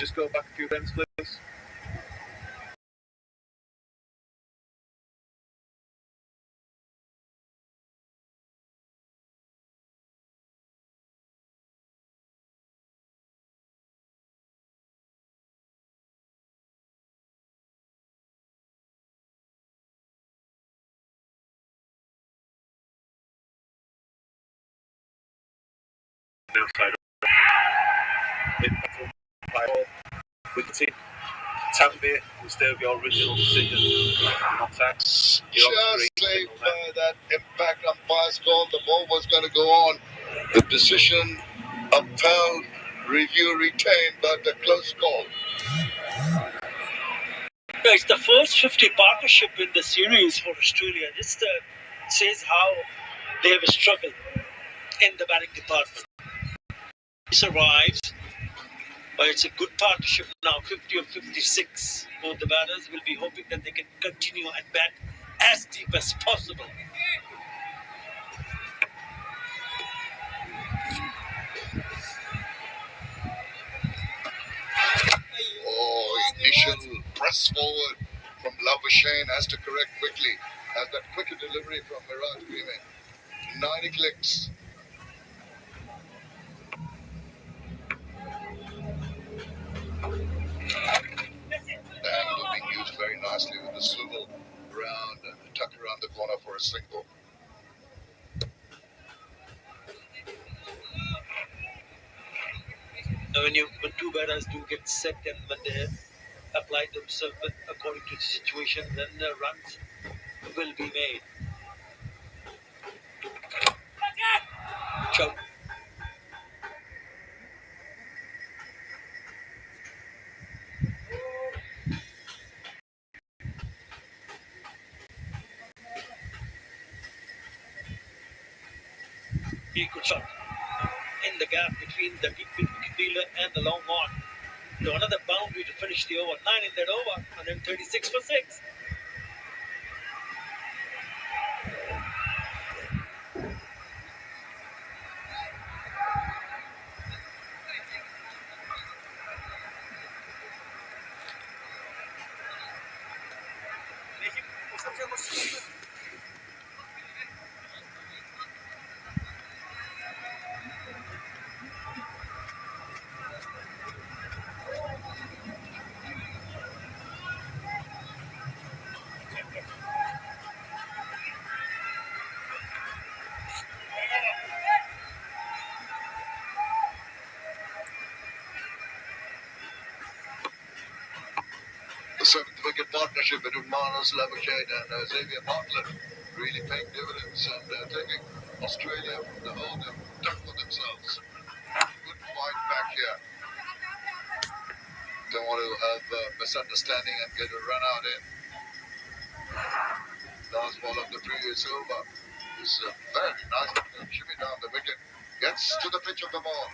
Just go back a few frames, please. We can see Tambi, instead of your original decision, just say that impact umpire's call, the ball was going to go on. The decision upheld, review retained, but a close call. It's the first 50 partnership in the series for Australia. This says how they have struggled in the batting department. He survives, but it's a good partnership now, 50 of 56. Both the batters will be hoping that they can continue and bat as deep as possible. Initial press forward from Labuschagne has to correct quickly. Has that quicker delivery from Miraj Green. 90 clicks. The angle being used very nicely with the swivel round and the tuck around the corner for a single. Now when two batters do get set and when they apply themselves according to the situation, then the runs will be made. Chow. He could shot in the gap between the deep fielder and the long on. So another boundary to finish the over. 9 in that over, 136 for 6. The seventh wicket partnership between Marnus Labuschagne and Xavier Bartlett really paying dividends and taking Australia from the hole they've dug for themselves. Good fight back here. Don't want to have misunderstanding and get a run out in. Last ball of the previous over is very nice. Shimmy down the wicket. Gets to the pitch of the ball.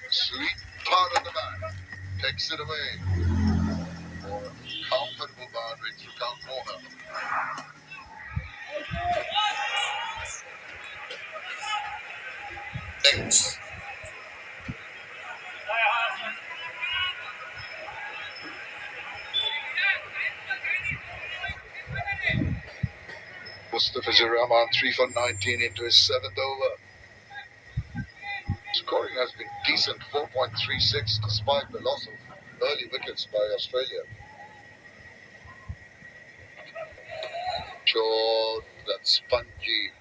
Sweet part of the bat. Takes it away. For a comfortable boundary through Cal corner. Thanks. Mustafizur Rahman 3 for 19 into his 7th over. Scoring has been decent, 4.36 despite the loss of early wickets by Australia. Short, that spongy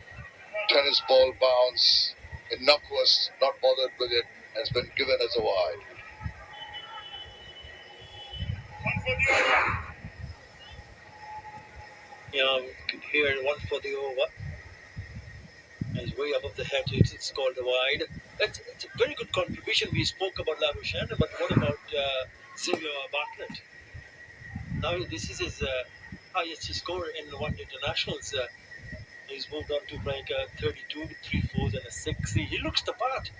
tennis ball bounce. Innocuous, not bothered with it, has been given as a wide. Yeah, we can hear 1 for the over. It's way above the head, it's called the wide. It's a very good contribution. We spoke about Labuschagne, but what about Xavier Bartlett? Now this is his highest score in one internationals. He's moved on to like 32 with 3 fours and a 6. He looks the part.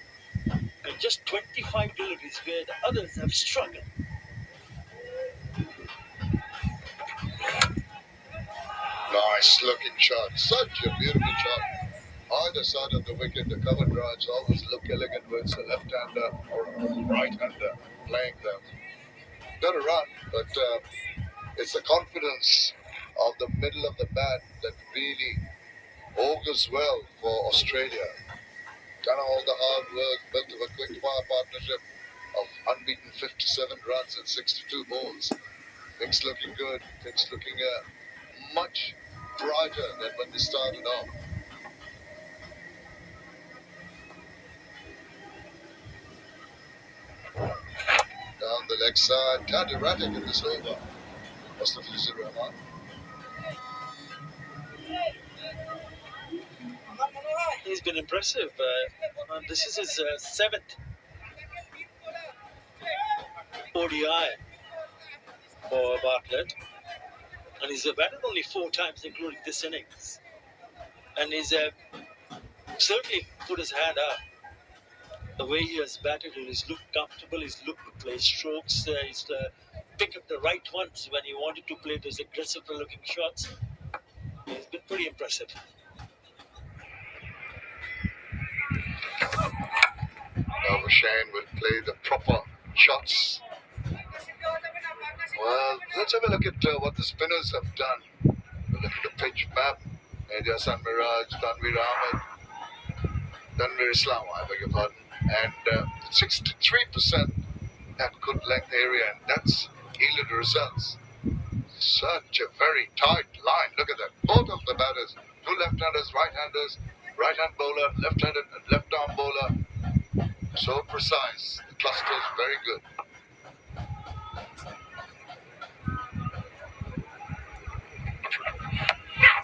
And just 25 deliveries where the others have struggled. Nice looking shot. Such a beautiful shot. Either side of the wicket, the cover drives always look elegant with the left-hander or right-hander playing them. got a run, but it's the confidence of the middle of the bat that really augurs well for Australia. Done all the hard work, built a quick fire partnership of unbeaten 57 runs and 62 balls. Things looking good. Things looking much brighter than when they started off. Down the leg side, kind of erratic in this over. Mustafiz Rahman. He's been impressive. This is his seventh ODI for Bartlett, and he's batted only 4 times, including this innings. And he's certainly put his hand up. The way he has batted, he's looked comfortable, he's looked to play strokes, he's picked up the right ones when he wanted to play those aggressive-looking shots. He's been pretty impressive. Now Shane will play the proper shots. Well, let's have a look at what the spinners have done. Look at the pitch map. Media San Miraj, Tanvir Ahmed, Tanvir Islam, I beg your pardon. And 63% that good length area, and that's yielded results. Such a very tight line. Look at that. Both of the batters, 2 left-handers, right-handers, right-hand bowler, left-handed, left-arm bowler. So precise. The cluster is very good.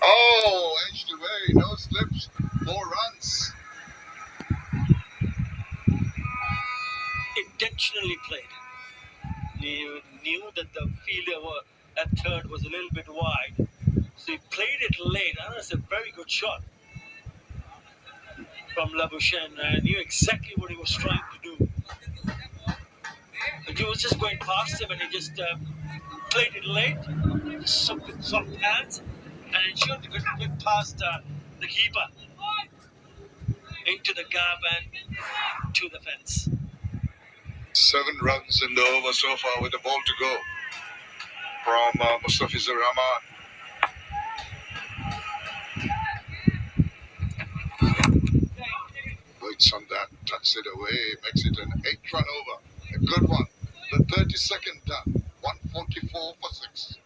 Oh, edged away. No slips. 4 runs. Intentionally played. He knew that the fielder at third was a little bit wide, so he played it late. And that's a very good shot from Labuschagne. Knew exactly what he was trying to do. But he was just going past him, and he just played it late, soft hands, and ensured he could get past the keeper into the gap and to the fence. 7 runs in the over so far with the ball to go from Mustafiz Rahman. Waits on that, tucks it away, makes it an 8-run over. A good one. The 32nd done. 144 for 6.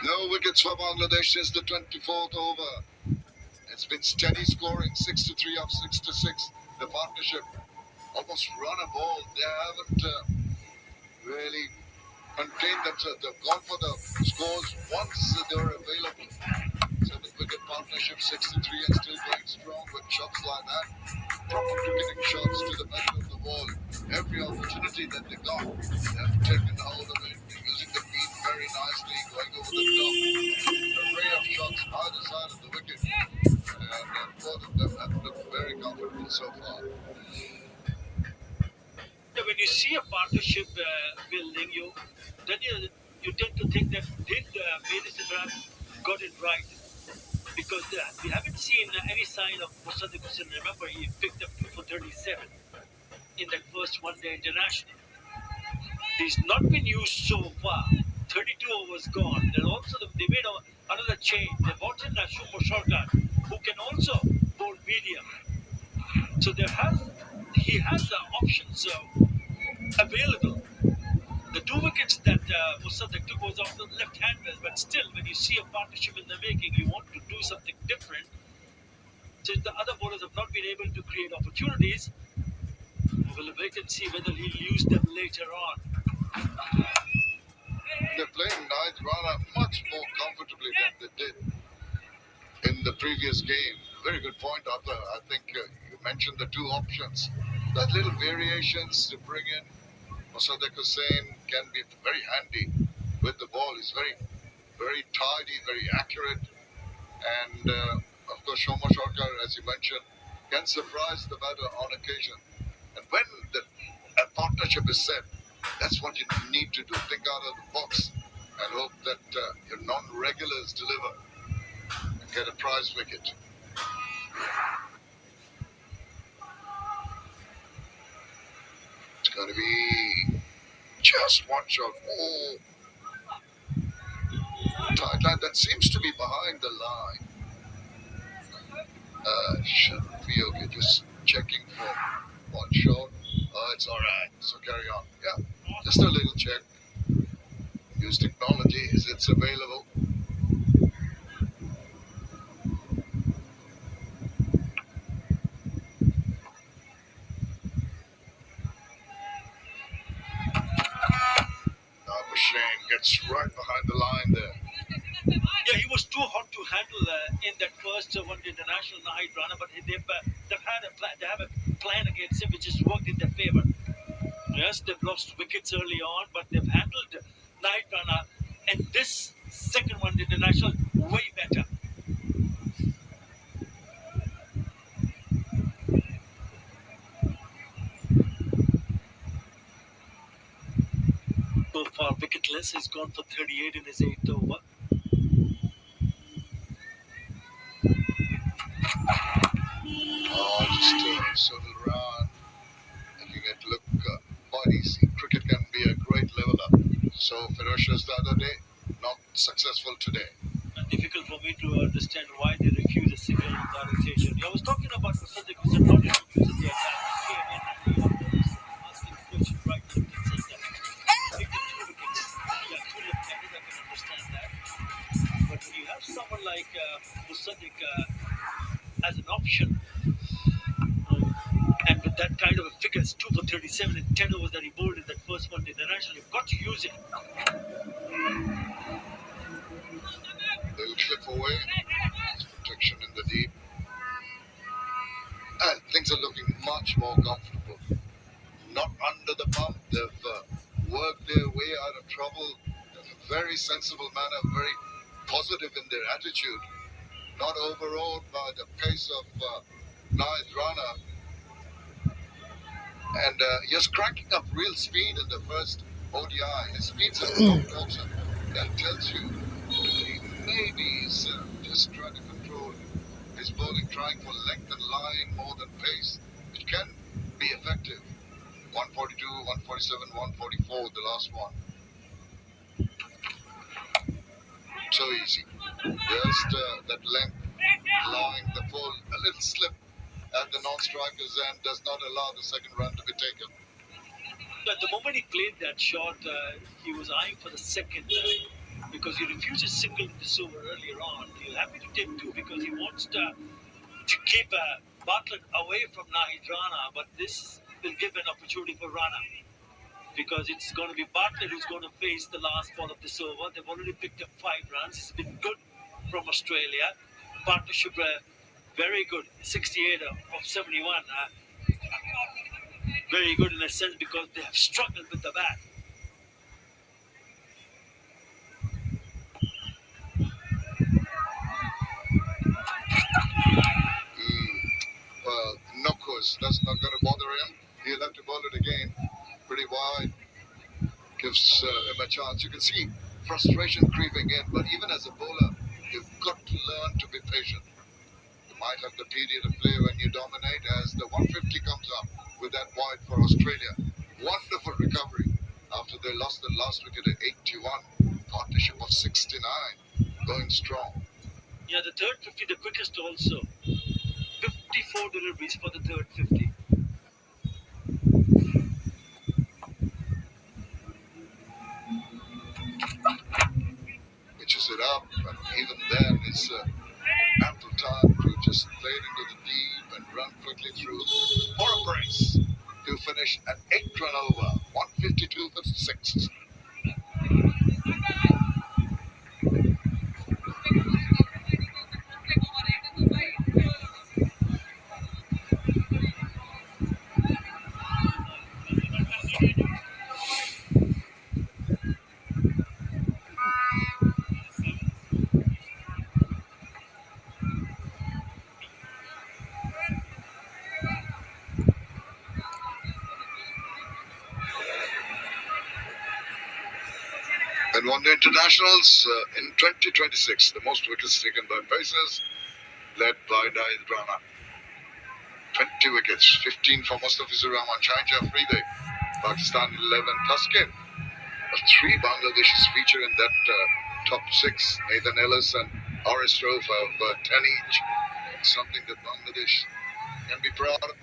No wickets for Bangladesh since the 24th over. It's been steady scoring, 63 off 66. The partnership almost run a ball. They haven't really contained themselves. They've gone for the scores once they were available. 7-wicket partnership, 63, and still going strong with shots like that. Proper cricketing shots to the middle of the ball. Every opportunity that they got, they've taken hold of it, using the feet very nicely, going over the top. Array of shots either side of the wicket. And both of them have looked very comfortable so far. When you see a partnership building, then you tend to think that did Medicine got it right, because we haven't seen any sign of Mustafiz Hussain. Remember, he picked up 2 for 37 in that first one-day international. He's not been used so far. 32 overs gone. And also they made another change. They brought in Shumbo Shorkat, who can also bowl medium. So he has the options available. The 2 wickets that Mustafiz took was off the left-handers, but still, when you see a partnership in the making, you want to do something different. Since the other bowlers have not been able to create opportunities, we'll wait and see whether he'll use them later on. They're playing Naith Rana much more comfortably than they did in the previous game. very good point, Arthur. I think you mentioned the two options. That little variations to bring in Mosaddeq Hussain can be very handy with the ball. He's very tidy, very accurate, and of course, Shoma Shorkar, as you mentioned, can surprise the batter on occasion. And when a partnership is set, that's what you need to do. Think out of the box and hope that your non-regulars deliver and get a prize wicket. It's going to be just one shot. Oh, tight line. That seems to be behind the line. Should be okay. Just checking for one shot. It's all right. So carry on. Yeah, just a little check. Use technology as it's available. Now Shane gets right behind the line there. Yeah, he was too hot to handle in that first one-day international night runner, but they've had a plan. They have a plan against him, which has worked in their favor. Yes, they've lost wickets early on, but they've handled night runner and this second one-day international way better. So far, wicketless. He's gone for 38 in his 8th over. Oh, just circle around, making it look quite easy. Cricket can be a great leveler. So ferocious the other day, not successful today. Difficult for me to understand why they refuse a single on that occasion. I was talking about Mosaddeq Hussain not introducing the attack. He came in and he was asking questions right, left, and center. He took 2 wickets. Yeah, 2 left-handed, I can understand that. But when you have someone like Mosaddeq as an option, and with that kind of a figure, it's 2 for 37 in 10 overs that he bowled in that first one international, you've got to use it. They'll clip away. Protection in the deep. And things are looking much more comfortable. Not under the pump. They've worked their way out of trouble in a very sensible manner, very positive in their attitude. Not overawed by the pace of Nayed Rana. And he was cranking up real speed in the first ODI. His speeds have dropped also. That tells you maybe he's just trying to control his bowling, trying for length and line more than pace, which can be effective. 142, 147, 144, the last one. So easy. Just that length, allowing the full, a little slip at the non-striker's end does not allow the second run to be taken. At the moment he played that shot, he was eyeing for the second because he refused a single in this over earlier on. He's happy to take 2 because he wants to keep Bartlett away from Nahid Rana, but this will give an opportunity for Rana because it's going to be Bartlett who's going to face the last ball of this over. They've already picked up 5 runs. It's been good from Australia. Partnership very good, 68 of 71. Very good in a sense because they have struggled with the bat. Well, Nokos, that's not going to bother him. He'll have to bowl it again. Pretty wide. Gives him a chance. You can see frustration creeping in, but even as a bowler, you've got to learn to be patient. You might have the period of play when you dominate as the 150 comes up with that wide for Australia. Wonderful recovery after they lost the last wicket at 81. Partnership of 69. Going strong. Yeah, the third 50, the quickest also. 54 deliveries for the third 50. Pitches it up, and even then it's ample time to just play it into the deep and run quickly through for a brace to finish an 8-run over, 152 for 6. Indian One Day Internationals in 2026. The most wickets taken by Pacers, led by Dahid Rana. 20 wickets, 15 for Mustafizur Rahman, Chanja Freede, Pakistan 11, Taskin. 3 Bangladeshis feature in that top 6. Nathan Ellis and Horace Rofe of 10 each. Something that Bangladesh can be proud of.